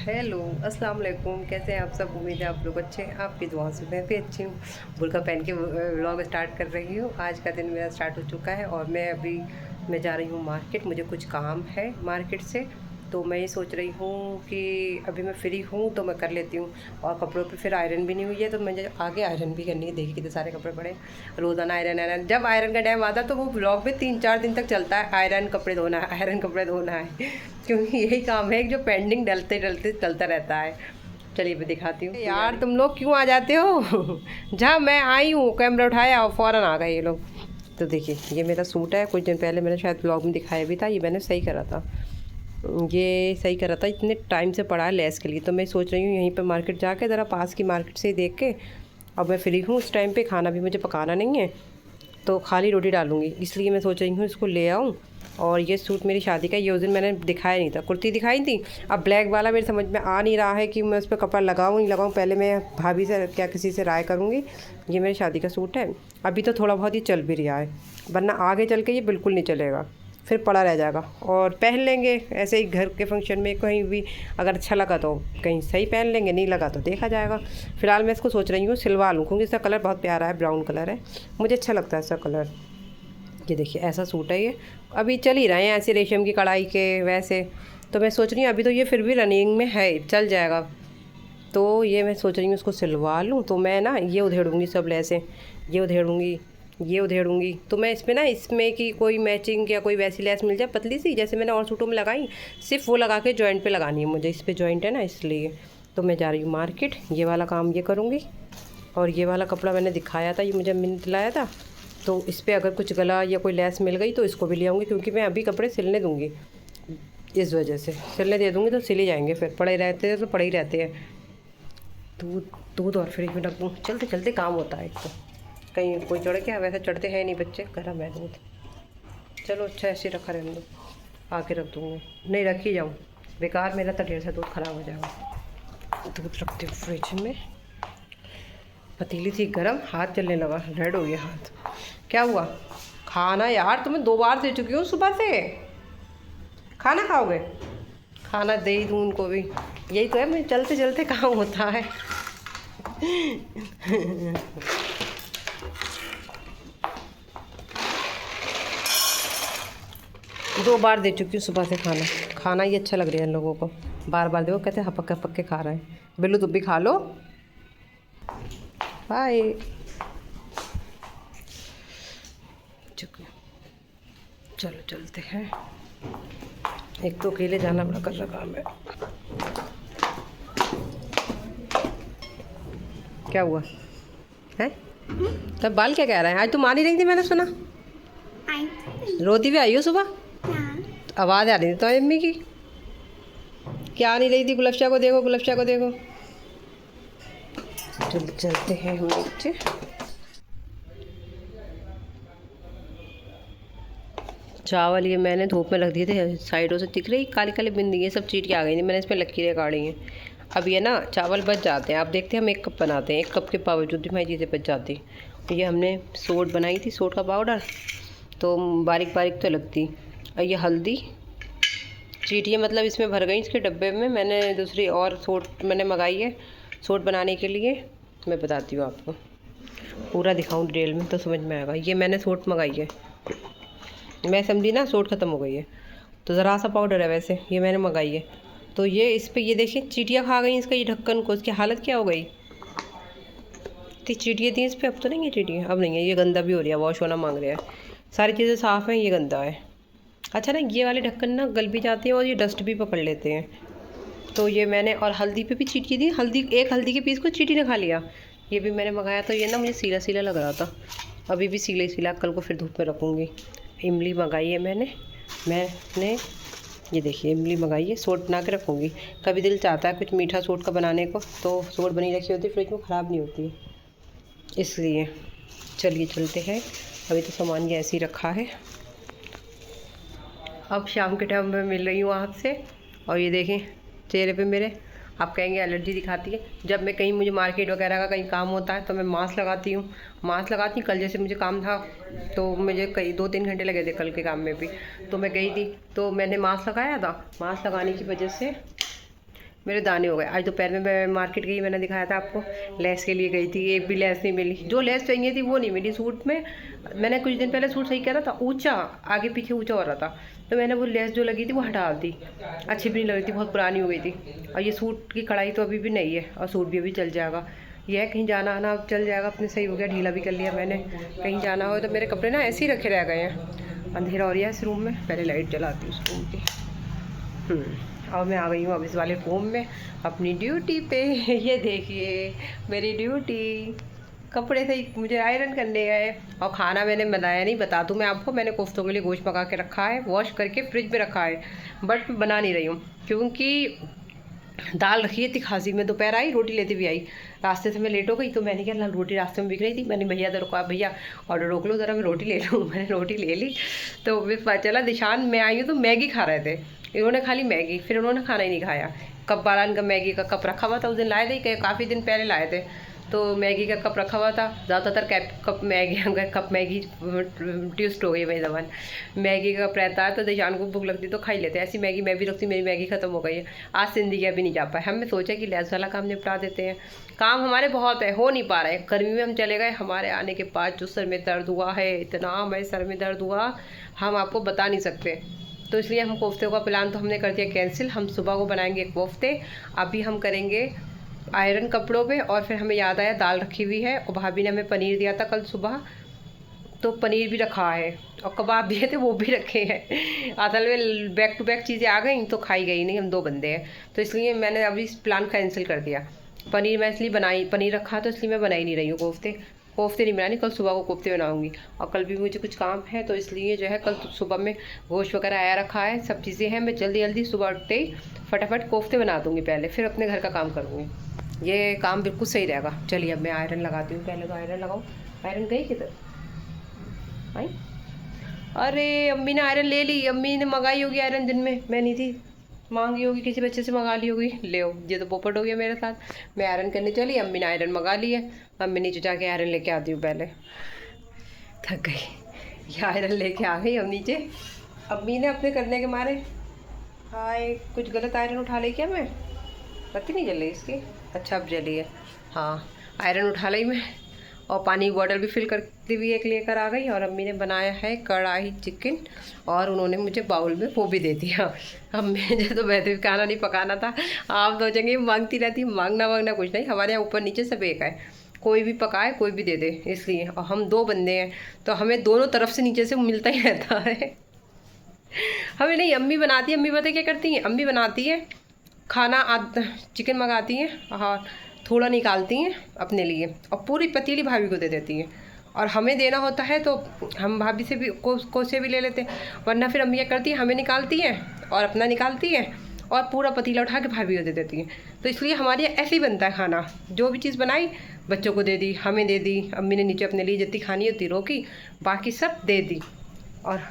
Hello, अस्सलाम वालेकुम। कैसे हैं आप सब? उम्मीद है आप लोग अच्छे हैं। आपकी दुआ से मैं भी अच्छी हूँ। बुर्का पहन के व्लॉग स्टार्ट कर रही हूँ। आज का दिन मेरा स्टार्ट हो चुका है और मैं जा रही हूँ मार्केट। मुझे कुछ काम है मार्केट से, तो मैं ये सोच रही हूँ कि अभी मैं फ्री हूँ तो मैं कर लेती हूँ। और कपड़ों पे फिर आयरन भी नहीं हुई है, तो मुझे आगे आयरन भी करनी है। देखिए कितने सारे कपड़े पड़े हैं। रोज़ाना आयरन आयरन, जब आयरन का टाइम आता है तो वो ब्लॉग में 3-4 दिन तक चलता है, आयरन कपड़े धोना है, आयरन कपड़े धोना है। क्योंकि यही काम है जो पेंडिंग डलते डलते चलता रहता है। चलिए मैं दिखाती हूँ। यार तुम लोग क्यों आ जाते हो? जहाँ मैं आई हूँ कैमरा उठाया और फ़ौरन आ गए ये लोग। तो देखिए ये मेरा सूट है, कुछ दिन पहले मैंने शायद ब्लॉग में दिखाया भी था। ये मैंने सही करा था, ये सही करा था, इतने टाइम से पड़ा है लेस के लिए। तो मैं सोच रही हूँ यहीं पे मार्केट जाके ज़रा पास की मार्केट से ही देख के। अब मैं फ्री हूँ उस टाइम पे, खाना भी मुझे पकाना नहीं है, तो खाली रोटी डालूँगी, इसलिए मैं सोच रही हूँ इसको ले आऊँ। और ये सूट मेरी शादी का, ये उस दिन मैंने दिखाया नहीं था, कुर्ती दिखाई थी। अब ब्लैक वाला मेरे समझ में आ नहीं रहा है कि मैं उस पर कपड़ा लगाऊँ नहीं लगाऊँ। पहले मैं भाभी से क्या किसी से राय करूँगी। ये मेरी शादी का सूट है, अभी तो थोड़ा बहुत ही चल भी रहा है, वरना आगे चल के ये बिल्कुल नहीं चलेगा, फिर पड़ा रह जाएगा। और पहन लेंगे ऐसे ही घर के फंक्शन में, कहीं भी अगर अच्छा लगा तो कहीं सही पहन लेंगे, नहीं लगा तो देखा जाएगा। फ़िलहाल मैं इसको सोच रही हूँ सिलवा लूँ, क्योंकि इसका कलर बहुत प्यारा है, ब्राउन कलर है, मुझे अच्छा लगता है इसका कलर। ये देखिए ऐसा सूट है ये, अभी चल ही रहे हैं ऐसे रेशम की कढ़ाई के वैसे। तो मैं सोच रही हूँ अभी तो ये फिर भी रनिंग में है, चल जाएगा। तो ये मैं सोच रही हूँ इसको सिलवा लूँ। तो मैं ना ये उधेड़ूँगी सब लेसें, ये उधेड़ूँगी, ये उधेड़ूँगी। तो मैं इसमें ना, इसमें की कोई मैचिंग या कोई वैसी लेस मिल जाए पतली सी, जैसे मैंने और सूटों में लगाई, सिर्फ वो लगा के जॉइंट पे लगानी है मुझे, इस पर जॉइंट है ना इसलिए। तो मैं जा रही हूँ मार्केट, ये वाला काम ये करूँगी। और ये वाला कपड़ा मैंने दिखाया था, ये मुझे अम्मी दिलाया था, तो इस पर अगर कुछ गला या कोई लेस मिल गई तो इसको भी ले आऊँगी, क्योंकि मैं अभी कपड़े सिलने दूँगी। इस वजह से सिलने दे दूँगी तो सिल ही जाएंगे, फिर पड़े रहते हैं तो पड़े ही रहते हैं। दूध दूध और फ्रिज में रख दूँ, चलते चलते काम होता है। एक तो कहीं कोई चढ़ गया, वैसे चढ़ते हैं नहीं बच्चे, गर्म है दूध। चलो अच्छा ऐसे रखा रहने दो, आके रख दूँगी, नहीं रख ही जाऊँ, बेकार मेरा तो ढेर सा दूध ख़राब हो जाएगा। दूध रखती हूँ फ्रिज में। पतीली थी गरम, हाथ जलने लगा, रेड हो गया हाथ। क्या हुआ? खाना यार तुम्हें 2 बार दे चुकी हूँ सुबह से, खाना खाओगे? खाना दे ही दूँ उनको भी, यही तो है, मैं चलते चलते काम होता है। 2 बार दे चुकी हूँ सुबह से खाना, खाना ही अच्छा लग रहा है इन लोगों को, बार बार देखो कहते हपक हपक के खा रहे हैं। बिल्लू तुम भी खा लो, बाय। चलो चलते हैं, एक तो अकेले जाना बड़ा कर रहा काम है। क्या हुआ है? तब बाल क्या कह रहा है? आज तुम आ नहीं रही थी मैंने सुना, रोती भी आई हो सुबह, आवाज़ आ रही थी तो अम्मी की। क्या आ नहीं रही थी? गुलफ्शा को देखो, गुलफ्शा को देखो। चलते हैं हम नीचे। चावल ये मैंने धूप में रख दिए थे, साइडों से दिख रही काली काली बिंदी, ये सब चीटियाँ आ गई थी, मैंने इस पर लकीरें काढ़ी हैं। अब ये ना चावल बच जाते हैं, आप देखते हैं हम 1 कप बनाते हैं, 1 कप के बावजूद भी हमारी चीज़ें बच जाती। तो ये हमने सोट बनाई थी, सोट का पाउडर, तो बारीक बारीक तो लगती। और ये हल्दी, चीटियाँ मतलब इसमें भर गई इसके डब्बे में। मैंने दूसरी और सोट मैंने मंगाई है सोट बनाने के लिए, मैं बताती हूँ आपको, पूरा दिखाऊँ डिटेल में तो समझ में आएगा। ये मैंने सोट मंगाई है, मैं समझी ना सोट ख़त्म हो गई है, तो ज़रा सा पाउडर है वैसे, ये मैंने मंगाई है। तो ये इस पर ये देखिए चीटियाँ खा गई इसका, ये ढक्कन को, इसकी हालत क्या हो गई। इतनी चीटियाँ थी इस पर, अब तो नहीं है चीटियाँ, अब नहीं है। ये गंदा भी हो रहा है, वॉश होना मांग रहा है, सारी चीज़ें साफ़ हैं, ये गंदा है। अच्छा ना ये वाले ढक्कन ना गल भी जाते हैं और ये डस्ट भी पकड़ लेते हैं। तो ये मैंने, और हल्दी पे भी चीटी थी, हल्दी, एक हल्दी के पीस को चीटी ने खा लिया। ये भी मैंने मंगाया, तो ये ना मुझे सीला सीला लग रहा था, अभी भी सीला ही सीला, कल को फिर धूप में रखूँगी। इमली मंगाई है मैंने ये देखिए इमली मंगाई है, सोट बना के रखूँगी। कभी दिल चाहता है कुछ मीठा सोट का बनाने को, तो सोट बनी रखी होती है फ्रिज में, ख़राब नहीं होती, इसलिए। चलिए चलते हैं, अभी तो सामान ये ऐसे ही रखा है। अब शाम के टाइम में मिल रही हूँ आपसे, और ये देखें चेहरे पे मेरे, आप कहेंगे एलर्जी दिखाती है। जब मैं कहीं, मुझे मार्केट वगैरह का कहीं काम होता है तो मैं मास्क लगाती हूँ, कल जैसे मुझे काम था तो मुझे कई 2-3 घंटे लगे थे कल के काम में भी, तो मैं गई थी तो मैंने मास्क लगाया था। मास्क लगाने की वजह से मेरे दाने हो गए। आज दोपहर में मैं मार्केट गई, मैंने दिखाया था आपको, लेस के लिए गई थी, एक भी लेस नहीं मिली। जो लेस चाहिए थी वो नहीं मिली सूट में। मैंने कुछ दिन पहले सूट सही किया था ऊंचा, आगे पीछे ऊंचा हो रहा था, तो मैंने वो लेस जो लगी थी वो हटा दी। अच्छी भी नहीं लग रही थी, बहुत पुरानी हो गई थी। और ये सूट की कढ़ाई तो अभी भी नहीं है, और सूट भी अभी चल जाएगा। ये है कहीं जाना आना चल जाएगा अपने, सही हो गया, ढीला भी कर लिया मैंने। कहीं जाना हो तो मेरे कपड़े ना ऐसे ही रखे रह गए हैं। अंधेरा हो रहा है इस रूम में, पहले लाइट जलाती हूँ इस रूम की। और मैं आ गई हूँ अब इस वाले रूम में अपनी ड्यूटी पे। ये देखिए मेरी ड्यूटी, कपड़े से मुझे आयरन करने गए। और खाना मैंने बनाया नहीं, बता दूँ मैं आपको, मैंने कोफ्तों के लिए गोश्त पका के रखा है, वॉश करके फ्रिज में रखा है, बट बना नहीं रही हूँ क्योंकि दाल रखी थी खासी में। दोपहर आई, रोटी लेती भी आई, रास्ते से मैं लेट हो गई, तो मैंने क्या रोटी रास्ते में बिक रही थी, मैंने भैया रुका, भैया ऑर्डर रोक लो ज़रा, मैं रोटी ले लूँ। मैंने रोटी ले ली, तो फिर पता चला निशान मैं आई हूँ तो मैगी खा रहे थे, इन्होंने खा ली मैगी, फिर उन्होंने खाना ही नहीं खाया। कप 12 का मैगी का कप रखा हुआ था, उस दिन लाए थे, काफ़ी दिन पहले लाए थे, तो मैगी का कप रखा हुआ था। ज़्यादातर कप मैगी, अगर कप मैगी ट्यूस्ट हो गई भाई ज़बान, मैगी का कप रहता है तो दीशान को भूख लगती तो खा ही लेते। ऐसी मैगी मैं भी रखती, मेरी मैगी ख़त्म हो गई है, आज जिंदगी अभी नहीं जा पाए। हमने सोचा कि लैस वाला काम निपटा देते हैं, काम हमारे बहुत है, हो नहीं पा रहा है। गर्मी में हम चले गए, हमारे आने के बाद जो सर में दर्द हुआ है, इतना हमारे सर में दर्द हुआ हम आपको बता नहीं सकते। तो इसलिए हम कोफ्ते का प्लान तो हमने कर दिया कैंसिल। हम सुबह को बनाएंगे कोफ्ते, अभी हम करेंगे आयरन कपड़ों पे। और फिर हमें याद आया दाल रखी हुई है, और भाभी ने हमें पनीर दिया था कल सुबह, तो पनीर भी रखा है, और कबाब दिए थे वो भी रखे हैं। असल में बैक टू बैक चीज़ें आ गई तो खाई गई नहीं, हम 2 बंदे हैं, तो इसलिए मैंने अभी प्लान कैंसिल कर दिया। पनीर मैं इसलिए बनाई, पनीर रखा तो इसलिए मैं बना ही नहीं रही हूँ कोफ्ते नहीं बनानी, कल सुबह को कोफ्ते बनाऊंगी। और कल भी मुझे कुछ काम है, तो इसलिए जो है कल सुबह में गोश्त वगैरह आया रखा है, सब चीज़ें हैं, मैं जल्दी जल्दी सुबह उठते ही फटाफट कोफ्ते बना दूँगी पहले, फिर अपने घर का काम करूँगी। ये काम बिल्कुल सही रहेगा। चलिए अब मैं आयरन लगाती हूँ, पहले तो आयरन लगाऊँ। आयरन गई किधर आई? अरे अम्मी ने आयरन ले ली, अम्मी ने मंगाई होगी आयरन, दिन में मैं नहीं थी, मांगी होगी, किसी बच्चे से मंगा ली होगी। ले ये तो पोपट हो गया मेरे साथ। मैं आयरन करने चली, अम्मी ने आयरन मंगा ली है, अब मैं नीचे जाके आयरन लेके आती हूँ। पहले थक गई, ये आयरन लेके आ गई अब नीचे। अम्मी ने अपने करने के मारे, हाय कुछ गलत आयरन उठा ली क्या मैं? बत्ती नहीं जल रही इसकी, अच्छा अब जली है। हाँ आयरन उठा ली मैं, और पानी की बॉटल भी फिल करती हुई एक लेकर आ गई। और अम्मी ने बनाया है कढ़ाई चिकन, और उन्होंने मुझे बाउल में वो भी दे दिया। अब मुझे तो वैसे भी खाना नहीं पकाना था। आप सोचेंगे मांगती रहती, मांगना वांगना कुछ नहीं, हमारे यहाँ ऊपर नीचे सब एक है, कोई भी पकाए कोई भी दे दे, इसलिए। और हम 2 बंदे हैं तो हमें दोनों तरफ से नीचे से मिलता ही रहता है। हमें नहीं, अम्मी बनाती है, अम्मी पता क्या करती हैं, अम्मी बनाती है खाना, चिकन मंगाती हैं और थोड़ा निकालती हैं अपने लिए, और पूरी पतीली भाभी को दे देती हैं। और हमें देना होता है तो हम भाभी से भी को से भी ले लेते हैं, वरना फिर अम्मी क्या करती हैं, हमें निकालती हैं और अपना निकालती हैं, और पूरा पतीला उठा के भाभी को दे देती हैं। तो इसलिए हमारे यहाँ ऐसे ही बनता है खाना, जो भी चीज़ बनाई बच्चों को दे दी, हमें दे दी, अम्मी ने नीचे अपने लिए जितनी खानी होती रोकी, बाकी सब दे दी, और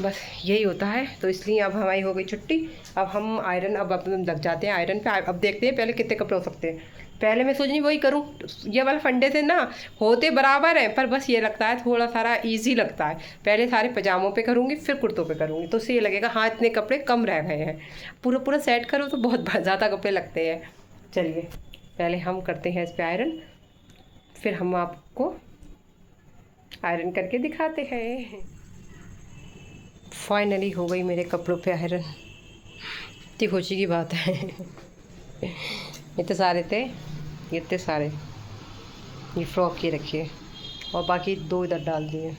बस यही होता है। तो इसलिए अब हमारी हो गई छुट्टी, अब हम आयरन अब लग जाते हैं आयरन पे। अब देखते हैं पहले कितने कपड़े हो सकते हैं। पहले मैं सोचनी वही करूँ, ये वाला फंडे से ना होते बराबर है, पर बस ये लगता है थोड़ा सारा इजी लगता है। पहले सारे पजामों पे करूँगी, फिर कुर्तों पे करूँगी, तो उससे ये लगेगा हाँ इतने कपड़े कम रह गए हैं। पूरा पूरा सेट करो तो बहुत ज़्यादा कपड़े लगते हैं। चलिए पहले हम करते हैं इस पर आयरन, फिर हम आपको आयरन करके दिखाते हैं। फाइनली हो गई मेरे कपड़ों पे आयरन, इतनी खुशी की बात है। इतने सारे थे, इतने सारे, ये फ्रॉक ये रखिए, और बाकी 2 इधर डाल दिए।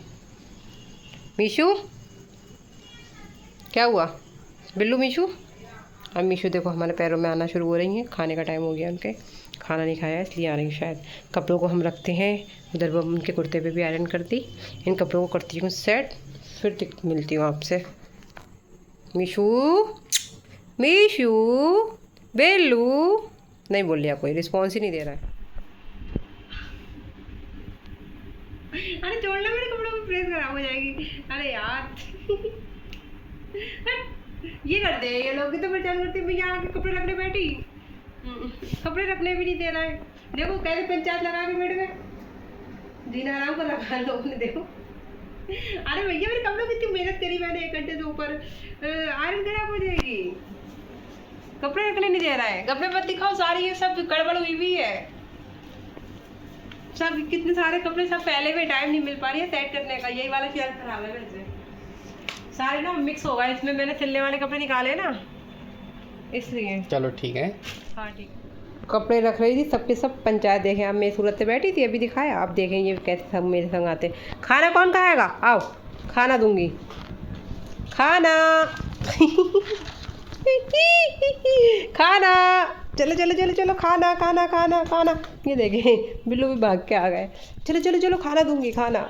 मीशू क्या हुआ? बिल्लू मीशू, अब मीशू देखो हमारे पैरों में आना शुरू हो रही हैं, खाने का टाइम हो गया उनके, खाना नहीं खाया इसलिए आ रही शायद। कपड़ों को हम रखते हैं उधर, वो उनके कुर्ते पे भी आयरन कर दी, इन कपड़ों को करती हूँ सेट, फिर मिलती हूँ आपसे। मीशू मीशू बेलू नहीं बोल लिया, कोई रिस्पॉन्स ही नहीं दे रहा है। अरे छोड़ना, मेरे कपड़ों में प्रेस खराब हो जाएगी। अरे यार ये कर दे, ये लोग तो परेशान करते हैं, भैया आके कपड़े रखने बैठी, कपड़े रखने भी नहीं दे रहा है। देखो कैसे पंचायत लगा के बैठ गए, जीना आराम को लगा लोगों ने, देखो। अरे भैया मेरे कपड़ों की इतनी मेहनत करी मैंने, 1 घंटे से ऊपर, आयरन खराब हो जाएगी। कपड़े रखने नहीं दे रहा है। कपड़े मत दिखाओ, सारी ये सब गड़बड़ हुई हुई है। सब कितने सारे कपड़े सब पहले में टाइम नहीं मिल पा रही है सेट करने का। यही वाला चेयर खराब है वैसे, सारे ना मिक्स होगा इसमें। मैंने सिलने वाले कपड़े निकाले ना इसलिए। चलो ठीक है। हाँ ठीक। कपड़े रख रही थी सबके सब पंचायत। देखें अब मेरी सूरत से बैठी थी, अभी दिखाया। अब देखें ये कैसे सब मेरे संग आते। खाना कौन खाएगा? आओ खाना दूंगी, खाना खाना, चलो चलो चलो चलो, खाना खाना खाना खाना। ये देखें बिल्लू भी भाग के आ गए। चलो चलो चलो खाना दूंगी, खाना।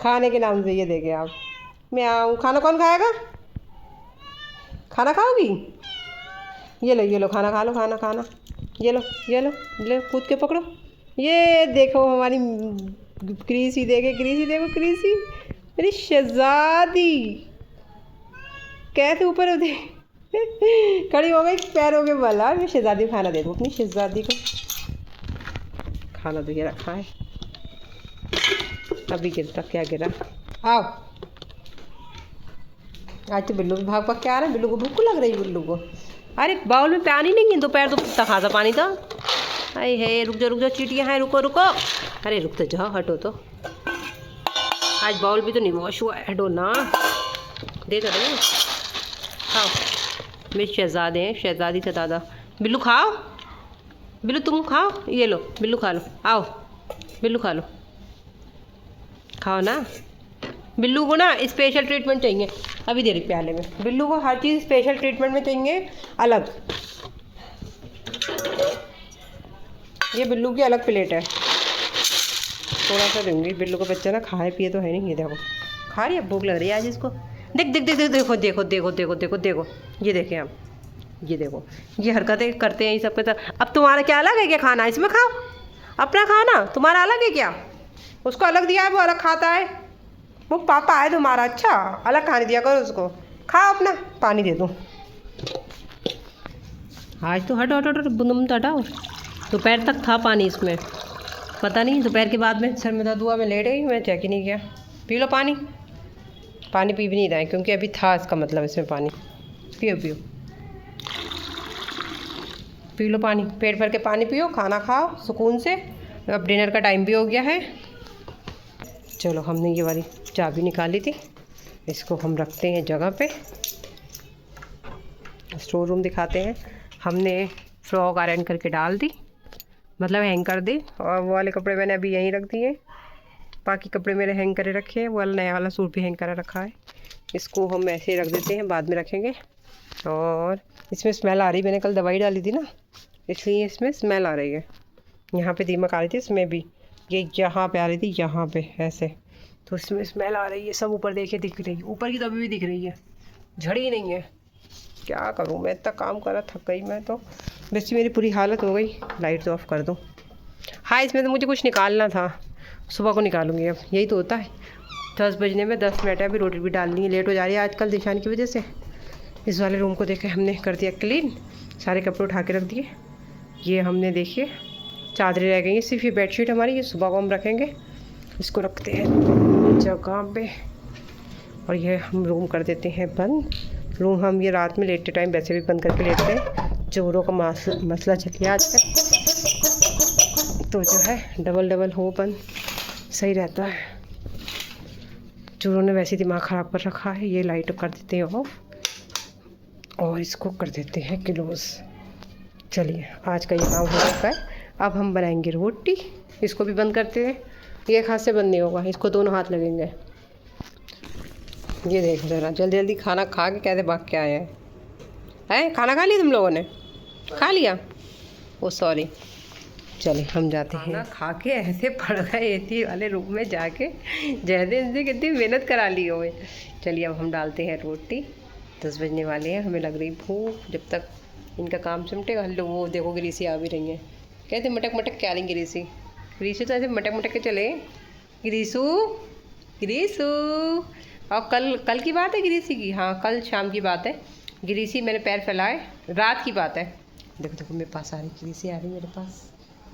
खाने के नाम से ये देखें आप। मैं आऊँ, खाना कौन खाएगा? खाना खाओगी? ये लो खाना खा लो, खाना खाना। ये लो ये लो, ले कूद के पकड़ो। ये देखो हमारी क्रीसी, देखे क्रीसी, देखो क्रीसी मेरी शहजादी कैसे ऊपर उठे खड़ी हो गई पैरों के बल। मैं शहजादी को खाना दे दूँ, अपनी शहजादी को खाना तो ये रखा है। अभी गिरता क्या गिरा। आओ, आज तो बिल्लू भी भाग भाग के आ रहा है। बिल्लू को भूख लग रही है बिल्लू को। अरे बाउल में पानी नहीं है, दोपहर तो कितना खासा पानी था। अरे है, रुक जाओ चीटियाँ हैं, रुको रुको। अरे रुक तो जाओ, हटो तो। आज बाउल भी तो नहीं वॉश हुआ है, हटो ना। दे दो खाओ, मेरे शहजादे हैं, शहजादी से दादा। बिल्लू खाओ, बिल्लू तुम खाओ। ये लो बिल्लू खा लो, आओ बिल्लू खा लो, खाओ ना। बिल्लू को ना स्पेशल ट्रीटमेंट चाहिए। अभी दे रही प्याले में। बिल्लू को हर चीज़ स्पेशल ट्रीटमेंट में चाहिए, अलग। ये बिल्लू की अलग प्लेट है, थोड़ा सा दूंगी। बिल्लू का बच्चा ना खाए पिए तो है नहीं। ये देखो खा रही है, भूख लग रही है आज इसको। देख देख देख देख, देखो देखो देखो देखो देखो देखो, ये देखें आप, ये देखो ये हरकतें करते हैं ये सबके साथ। अब तुम्हारा क्या अलग है क्या खाना? इसमें खाओ, अपना खाना तुम्हारा अलग है क्या? उसको अलग दिया है, वो अलग खाता है। वो पापा है तुम्हारा, अच्छा अलग खाने दिया करो उसको। खाओ अपना, पानी दे दूँ आज तो। हटो हटो हटो, बुंदम तो हटाओ। दोपहर तक था पानी इसमें, पता नहीं दोपहर के बाद में सर में दर्द हुआ, मैं लेट गई, मैं चेक ही नहीं किया। पी लो पानी। पानी पी भी नहीं रहा है क्योंकि अभी था इसका मतलब इसमें पानी। पियो पियो पी लो पानी, पेट भर के पानी पियो, खाना खाओ सुकून से। अब डिनर का टाइम भी हो गया है। चलो हमने ये वाली चाबी निकाली थी, इसको हम रखते हैं जगह पे। स्टोर रूम दिखाते हैं। हमने फ्रॉक आयरन करके डाल दी, मतलब हैंग कर दी। और वो वाले कपड़े मैंने अभी यहीं रख दिए, बाकी कपड़े मेरे हैंग करे रखे हैं। वो वाला नया वाला सूट भी हैंग करा रखा है। इसको हम ऐसे ही रख देते हैं, बाद में रखेंगे। और इसमें स्मेल आ रही, मैंने कल दवाई डाली थी ना, इसलिए इसमें स्मेल आ रही है। यहाँ पे दीमक आ रही थी, इसमें भी ये यहाँ पे आ रही थी, यहाँ पे ऐसे, तो इसमें स्मेल आ रही है। सब ऊपर देखे दिख रही है, ऊपर की तो अभी भी दिख रही है, झड़ी ही नहीं है। क्या करूँ मैं, इतना काम करा, थक गई मैं तो। वैसे मेरी पूरी हालत हो गई। लाइट तो ऑफ कर दूँ। हाँ इसमें तो मुझे कुछ निकालना था, सुबह को निकालूंगी। अब यही तो होता है, 10 बजने में 10 मिनट है। अभी रोटी भी डालनी है, लेट हो जा रही है आजकल दिशान की वजह से। इस वाले रूम को देखे हमने कर दिया क्लीन, सारे कपड़े उठा के रख दिए। ये हमने देखिए चादरें रह गई, सिर्फ ये बेडशीट हमारी, ये सुबह को हम रखेंगे। इसको रखते हैं जगह पे। और ये हम रूम कर देते हैं बंद। रूम हम ये रात में लेटते टाइम वैसे भी बंद करके लेटते हैं। चोरों का मसला चल गया आजकल, तो जो है डबल हो बंद सही रहता है। चोरों ने वैसे दिमाग ख़राब कर रखा है। ये लाइट कर देते हैं ऑफ और इसको कर देते हैं क्लोज। चलिए आज का ये काम हो चुका है। अब हम बनाएंगे रोटी, इसको भी बंद करते हैं। ये हाथ से बंद नहीं होगा, इसको दोनों हाथ लगेंगे। ये देखो ज़रा, जल्दी जल्दी खाना खा के कैसे भाग के आए हैं। खाना खा लिया तुम लोगों ने? खा लिया? ओ सॉरी। चलिए हम जाते हैं। खाना खा के ऐसे पड़ गए एसी वाले रूम में जाके, जैसे इनसे कितनी मेहनत करा ली हो। चलिए अब हम डालते हैं रोटी। 10 बजने वाले हैं, हमें लग रही भूख। जब तक इनका काम सिमटेगा। लोग वो देखो गिरीसी आ भी रही हैं, कैसे मटक मटक के आ रही गिरीसी। गिरीसी तो ऐसे मटक मटक के चले। गिरीसू गिरीसू। और कल की बात है गिरीसी की, हाँ कल शाम की बात है। गिरीसी मैंने पैर फैलाए, रात की बात है। देखो देखो मेरे पास आ रही गिरीसी, आ रही मेरे पास।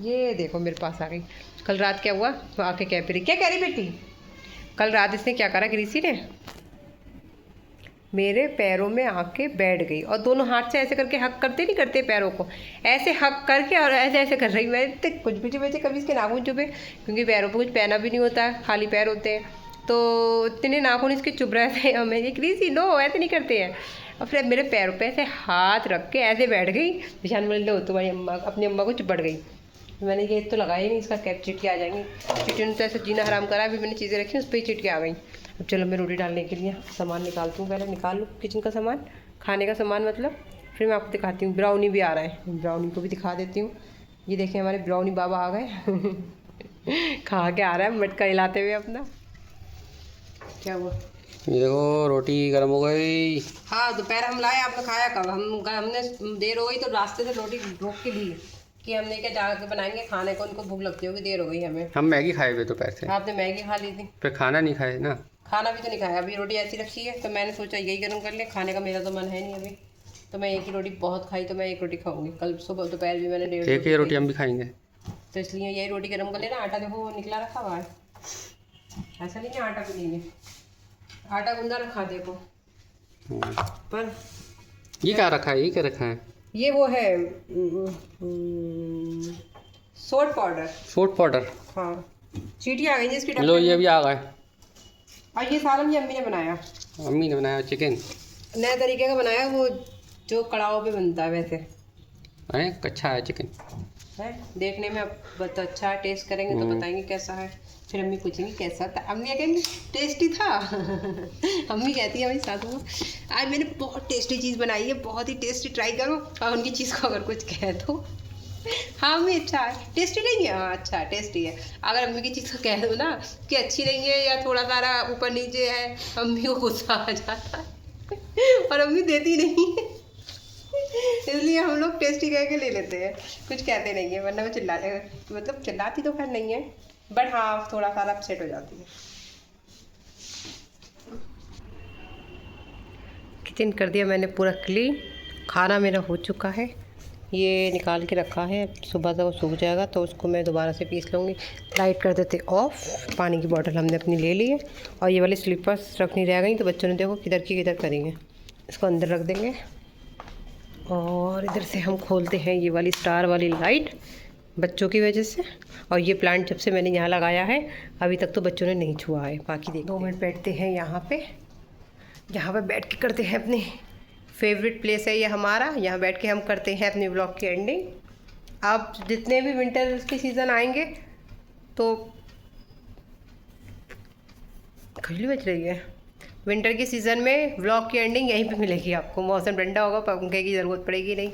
ये देखो मेरे पास आ गई। कल रात क्या हुआ, वो आके कह रही, क्या कह रही बेटी? कल रात इसने क्या करा गिरीसी ने, मेरे पैरों में आके बैठ गई और दोनों हाथ से ऐसे करके हक करते नहीं करते पैरों को, ऐसे हक करके और ऐसे ऐसे कर रही। मैं तो कुछ भी चुभे थे, कभी इसके नाखून चुभे, क्योंकि पैरों पर कुछ पहना भी नहीं होता है, खाली पैर होते हैं, तो इतने नाखून इसके चुभ रहे थे। और मैं क्रीसी नो ऐसे नहीं करते हैं। और फिर मेरे पैरों पे ऐसे हाथ रख के ऐसे बैठ गई। निशान बोले लो तुम्हारी अम्मा, अपनी अम्मा को चिपट गई। मैंने ये तो लगाया ही नहीं, इसका कैप चिटके आ जाएंगी। चिटके ने तो ऐसे जीना हराम करा। अभी मैंने चीज़ें रखी उस पर ही चिटके आ गई। अब चलो मैं रोटी डालने के लिए सामान निकालती हूँ, पहले निकाल लूँ किचन का सामान, खाने का सामान मतलब, फिर मैं आपको दिखाती हूँ। ब्राउनी भी आ रहा है, ब्राउनी को भी दिखा देती हूँ। ये देखिए हमारे ब्राउनी बाबा आ गए। खा के आ रहा है मटका हिलाते हुए अपना। क्या हुआ? ये देखो रोटी गर्म हो गई। हाँ दोपहर हम लाए, आपने खाया कब? हमने देर हो गई तो रास्ते से रोटी रोक के ली कि हमने क्या जाके बनाएंगे खाने को, उनको भूख लगती होगी, देर हो गई हमें। हम मैगी खाए हुए दोपहर से। आपने मैगी खा ली थी, फिर खाना नहीं खाए ना। खाना भी तो नहीं खाया। अभी रोटी ऐसी रखी है तो मैंने सोचा यही गर्म कर ले, खाने का मेरा तो मन है नहीं अभी, तो मैं एक ही रोटी बहुत खाई, तो मैं एक रोटी खाऊंगी। कल सुबह दोपहर भी मैंने डेढ़ एक ही रोटी हम भी खाएंगे, तो इसलिए यही रोटी गर्म कर लेना। आटा देखो वो निकला रखा हुआ है, ऐसा नहीं है आटा भी नहीं है, आटा गूंदा रखा देखो। पर ये क्या रखा है? ये क्या रखा है? ये वो है सोट पाउडर। सोट पाउडर? हाँ चीटी आ गई है इसकी। लो ये भी आ गए। और ये सालन ये अम्मी ने बनाया। अम्मी ने बनाया चिकन, नए तरीके का बनाया, वो जो कड़ाओ पे बनता है वैसे है। अच्छा है चिकन है, देखने में अब बहुत अच्छा है। टेस्ट करेंगे तो बताएंगे कैसा है, फिर अम्मी पूछेंगी कैसा था। अम्मी कहेंगे टेस्टी था। अम्मी कहती है भाई सासू को आज मैंने बहुत टेस्टी चीज़ बनाई है, बहुत ही टेस्टी, ट्राई करो। और उनकी चीज़ को अगर कुछ कह दो हाँ अम्मी अच्छा है, टेस्टी नहीं है, हाँ अच्छा टेस्टी है। अगर अम्मी की चीज़ को कह दो ना कि अच्छी नहीं है या थोड़ा सारा ऊपर नीचे है, अम्मी को गुस्सा आ जाता है और अम्मी देती नहीं है। इसलिए हम लोग टेस्टी कह के ले लेते हैं, कुछ कहते नहीं है, वरना मैं मतलब चिल्लाती तो खैर नहीं है, बट हाँ थोड़ा सा अपसेट हो जाती है। किचन कर दिया मैंने पूरा क्लीन, खाना मेरा हो चुका है। ये निकाल के रखा है, सुबह तक वो सूख जाएगा तो उसको मैं दोबारा से पीस लूँगी। लाइट कर देते ऑफ। पानी की बोतल हमने अपनी ले ली है और ये वाली स्लीपर्स रखनी रह गई, तो बच्चों ने देखो किधर की किधर करेंगे, इसको अंदर रख देंगे। और इधर से हम खोलते हैं ये वाली स्टार वाली लाइट बच्चों की वजह से। और ये प्लांट जब से मैंने यहाँ लगाया है अभी तक तो बच्चों ने नहीं छुआ है। बाकी देखो 2 मिनट बैठते हैं यहाँ पे बैठ के करते हैं अपनी फेवरेट प्लेस है ये हमारा, यहाँ बैठ के हम करते हैं अपनी व्लॉग की एंडिंग। अब जितने भी विंटर के सीज़न आएंगे तो खजली बज रही है, विंटर के सीज़न में व्लॉग की एंडिंग यहीं पे मिलेगी आपको। मौसम ठंडा होगा, पंखे की ज़रूरत पड़ेगी नहीं।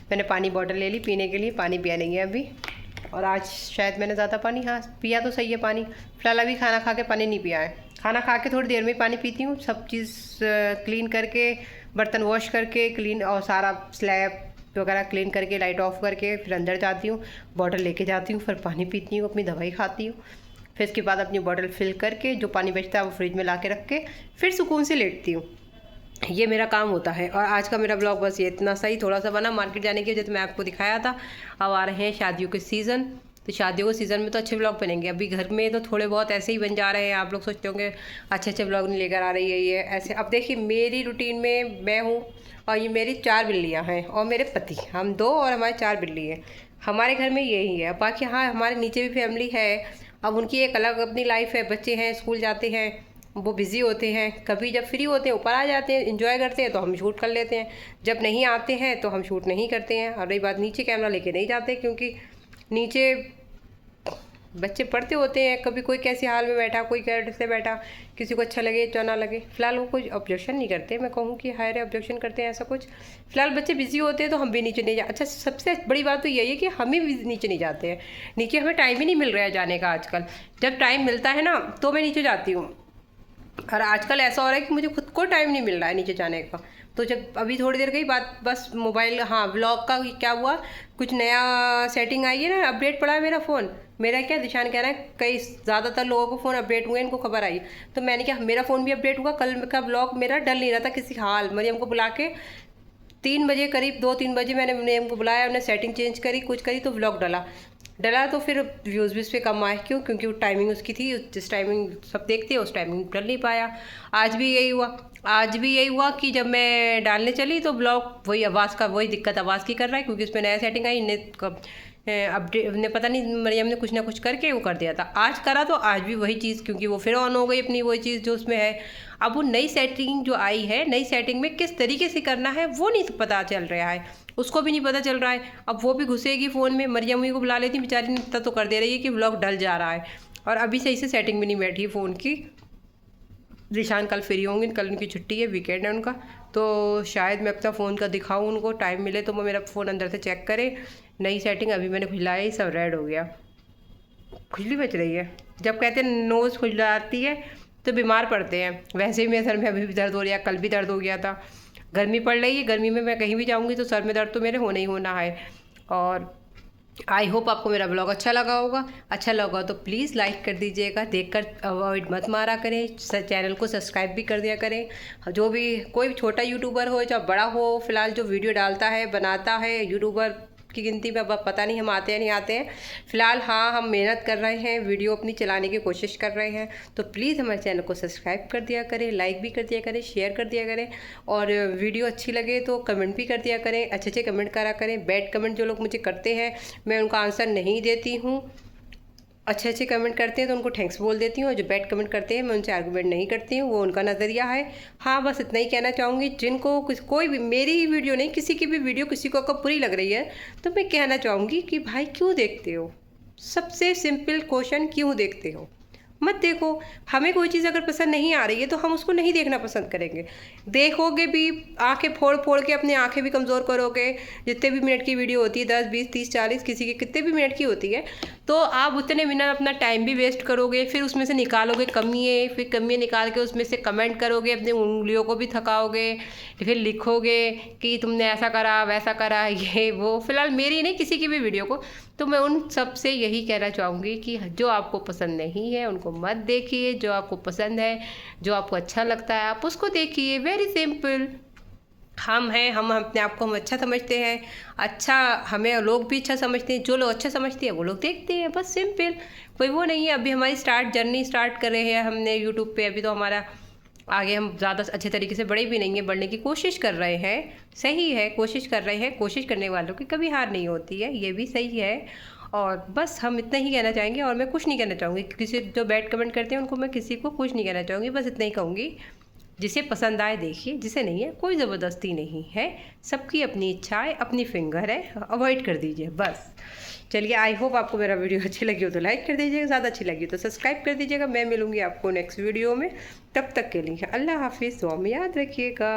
मैंने पानी बॉटल ले ली पीने के लिए, पानी पिया नहीं है अभी। और आज शायद मैंने ज़्यादा पानी, हाँ पिया तो सही है पानी। फिलहाल अभी खाना खा के पानी नहीं पिया है, खाना खा के थोड़ी देर में पानी पीती हूँ। सब चीज़ क्लीन करके, बर्तन वॉश करके क्लीन, और सारा स्लैब वगैरह क्लीन करके, लाइट ऑफ करके फिर अंदर जाती हूँ, बॉटल लेके जाती हूँ, फिर पानी पीती हूँ, अपनी दवाई खाती हूँ। फिर इसके बाद अपनी बॉटल फिल करके जो पानी बचता है वो फ्रिज में ला के रख के फिर सुकून से लेटती हूँ। ये मेरा काम होता है। और आज का मेरा ब्लॉग बस ये इतना सही थोड़ा सा बना। मार्केट जाने की वजह से मैं आपको दिखाया था। अब आ रहे हैं शादियों के सीज़न, तो शादियों के सीज़न में तो अच्छे ब्लॉग बनेंगे। अभी घर में तो थोड़े बहुत ऐसे ही बन जा रहे हैं। आप लोग सोचते होंगे अच्छे अच्छे ब्लॉग नहीं लेकर आ रही है ये ऐसे। अब देखिए मेरी रूटीन में मैं हूँ और ये मेरी 4 बिल्लियाँ हैं और मेरे पति, हम 2 और हमारी 4 बिल्ली है। हमारे घर में यही है। बाकी हाँ हमारे नीचे भी फैमिली है, अब उनकी एक अलग अपनी लाइफ है, बच्चे हैं, स्कूल जाते हैं, वो बिज़ी होते हैं। कभी जब फ्री होते हैं ऊपर आ जाते हैं, एंजॉय करते हैं तो हम शूट कर लेते हैं। जब नहीं आते हैं तो हम शूट नहीं करते हैं। और रही बात नीचे, कैमरा लेके नहीं जाते क्योंकि नीचे बच्चे पढ़ते होते हैं, कभी कोई कैसे हाल में बैठा, कोई कैसे बैठा, किसी को अच्छा लगे तो ना लगे। फ़िलहाल वो कुछ ऑब्जेक्शन नहीं करते, मैं कहूँ कि हायर ऑब्जेक्शन करते हैं ऐसा कुछ। फ़िलहाल बच्चे बिजी होते हैं तो हम भी नीचे नहीं जा। अच्छा सबसे बड़ी बात तो यही है कि हम भी नीचे नहीं जाते हैं। नीचे हमें टाइम ही नहीं मिल रहा है जाने का आजकल। जब टाइम मिलता है ना तो मैं नीचे जाती हूँ, और आजकल ऐसा हो रहा है कि मुझे खुद को टाइम नहीं मिल रहा है नीचे जाने का। तो जब अभी थोड़ी देर गई बात, बस मोबाइल, हाँ व्लॉग का क्या हुआ, कुछ नया सेटिंग आई है ना, अपडेट पड़ा है मेरा फ़ोन। मेरा क्या दिशान कह रहा है कई ज़्यादातर लोगों को फ़ोन अपडेट हुए, इनको खबर आई, तो मैंने क्या मेरा फ़ोन भी अपडेट हुआ। कल का ब्लॉग मेरा डल नहीं रहा था किसी हाल। मरियम को बुला के 3 बजे करीब, 2-3 बजे मैंने मरियम को बुलाया, उन्हें सेटिंग चेंज करी, कुछ करी तो व्लॉग डला। डला तो फिर व्यूज़ भी उस पर कम आए। क्यों? क्योंकि वो टाइमिंग उसकी थी, जिस टाइमिंग सब देखते हैं उस टाइमिंग डल नहीं पाया। आज भी यही हुआ कि जब मैं डालने चली तो ब्लॉग वही आवाज़ का वही दिक्कत आवाज़ की कर रहा है, क्योंकि उसमें नया सेटिंग आई अपडेट ने पता नहीं मरियम ने कुछ ना कुछ करके वो कर दिया था। आज करा तो आज भी वही चीज़, क्योंकि वो फिर ऑन हो गई अपनी वही चीज़ जो उसमें है। अब वो नई सेटिंग जो आई है, नई सेटिंग में किस तरीके से करना है वो नहीं पता चल रहा है, उसको भी नहीं पता चल रहा है। अब वो भी घुसेगी फ़ोन में, मरियम को बुला लेती, बेचारी ने इतना तो कर दे रही है कि व्लॉग डल जा रहा है, और अभी सही से सेटिंग भी नहीं बैठी फ़ोन की। ज़ीशान कल फ्री होंगे, कल उनकी छुट्टी है, वीकेंड है उनका, तो शायद मैं अपना फ़ोन का दिखाऊँ उनको, टाइम मिले तो वो मेरा फ़ोन अंदर से चेक करें। नई सेटिंग अभी मैंने खुलाई, सब रेड हो गया, खुजली बच रही है। जब कहते हैं नोज़ खुजलाती है तो बीमार पड़ते हैं, वैसे ही मेरे सर में अभी भी दर्द हो रहा है, कल भी दर्द हो गया था। गर्मी पड़ रही है, गर्मी में मैं कहीं भी जाऊँगी तो सर में दर्द तो मेरे होना ही होना है। और आई होप आपको मेरा ब्लॉग अच्छा लगा होगा। अच्छा लगा तो प्लीज़ लाइक कर दीजिएगा, देखकर अवॉइड मत मारा करें, चैनल को सब्सक्राइब भी कर दिया करें। जो भी कोई भी छोटा यूट्यूबर हो चाहे बड़ा हो, फ़िलहाल जो वीडियो डालता है बनाता है, यूट्यूबर की गिनती में अब पता नहीं हम आते हैं नहीं आते हैं। फ़िलहाल हाँ, हम मेहनत कर रहे हैं, वीडियो अपनी चलाने की कोशिश कर रहे हैं, तो प्लीज़ हमारे चैनल को सब्सक्राइब कर दिया करें, लाइक भी कर दिया करें, शेयर कर दिया करें, और वीडियो अच्छी लगे तो कमेंट भी कर दिया करें, अच्छे अच्छे कमेंट करा करें। बैड कमेंट जो लोग मुझे करते हैं मैं उनका आंसर नहीं देती हूँ, अच्छे अच्छे कमेंट करते हैं तो उनको थैंक्स बोल देती हूँ, और जो बैड कमेंट करते हैं मैं उनसे आर्गूमेंट नहीं करती हूँ, वो उनका नज़रिया है। हाँ, बस इतना ही कहना चाहूँगी। जिनको कोई भी मेरी ही वीडियो नहीं, किसी की भी वीडियो किसी को अगर बुरी लग रही है तो मैं कहना चाहूँगी कि भाई क्यों देखते हो? सबसे सिंपल क्वेश्चन, क्यों देखते हो? मत देखो। हमें कोई चीज़ अगर पसंद नहीं आ रही है तो हम उसको नहीं देखना पसंद करेंगे। देखोगे भी, आंखें फोड़ फोड़ के अपनी आंखें भी कमज़ोर करोगे। जितने भी मिनट की वीडियो होती है, 10 20 30 40 किसी की कितने भी मिनट की होती है, तो आप उतने मिनट अपना टाइम भी वेस्ट करोगे। फिर उसमें से निकालोगे कमियाँ, फिर कमियाँ निकाल के उसमें से कमेंट करोगे, अपनी उंगलियों को भी थकाओगे, फिर लिखोगे कि तुमने ऐसा करा वैसा करा ये वो। फ़िलहाल मेरी नहीं, किसी की भी वीडियो को, तो मैं उन सब से यही कहना चाहूँगी कि जो आपको पसंद नहीं है उनको मत देखिए, जो आपको पसंद है, जो आपको अच्छा लगता है आप उसको देखिए। Very simple. हम अपने आप को हम अच्छा समझते हैं, अच्छा हमें लोग भी अच्छा समझते हैं, जो लोग अच्छा समझते हैं वो लोग देखते हैं, बस सिंपल। कोई वो नहीं है। अभी हमारी जर्नी स्टार्ट कर रहे हैं हमने यूट्यूब पे, अभी तो हमारा आगे हम ज़्यादा अच्छे तरीके से बड़े भी नहीं हैं, बढ़ने की कोशिश कर रहे हैं। सही है, कोशिश कर रहे हैं, कोशिश करने वालों की कभी हार नहीं होती है, ये भी सही है। और बस हम इतना ही कहना चाहेंगे, और मैं कुछ नहीं कहना चाहूँगी। किसी जो बैड कमेंट करते हैं उनको मैं किसी को कुछ नहीं कहना चाहूँगी, बस इतना ही कहूँगी, जिसे पसंद आए देखिए, जिसे नहीं है कोई ज़बरदस्ती नहीं है, सबकी अपनी इच्छा है, अपनी फिंगर है, अवॉइड कर दीजिए बस। चलिए, आई होप आपको मेरा वीडियो अच्छी लगी हो तो लाइक कर दीजिएगा, ज़्यादा अच्छी लगी तो सब्सक्राइब कर दीजिएगा। मैं मिलूँगी आपको नेक्स्ट वीडियो में, तब तक के लिए अल्लाह हाफिज़, दुआ में याद रखिएगा।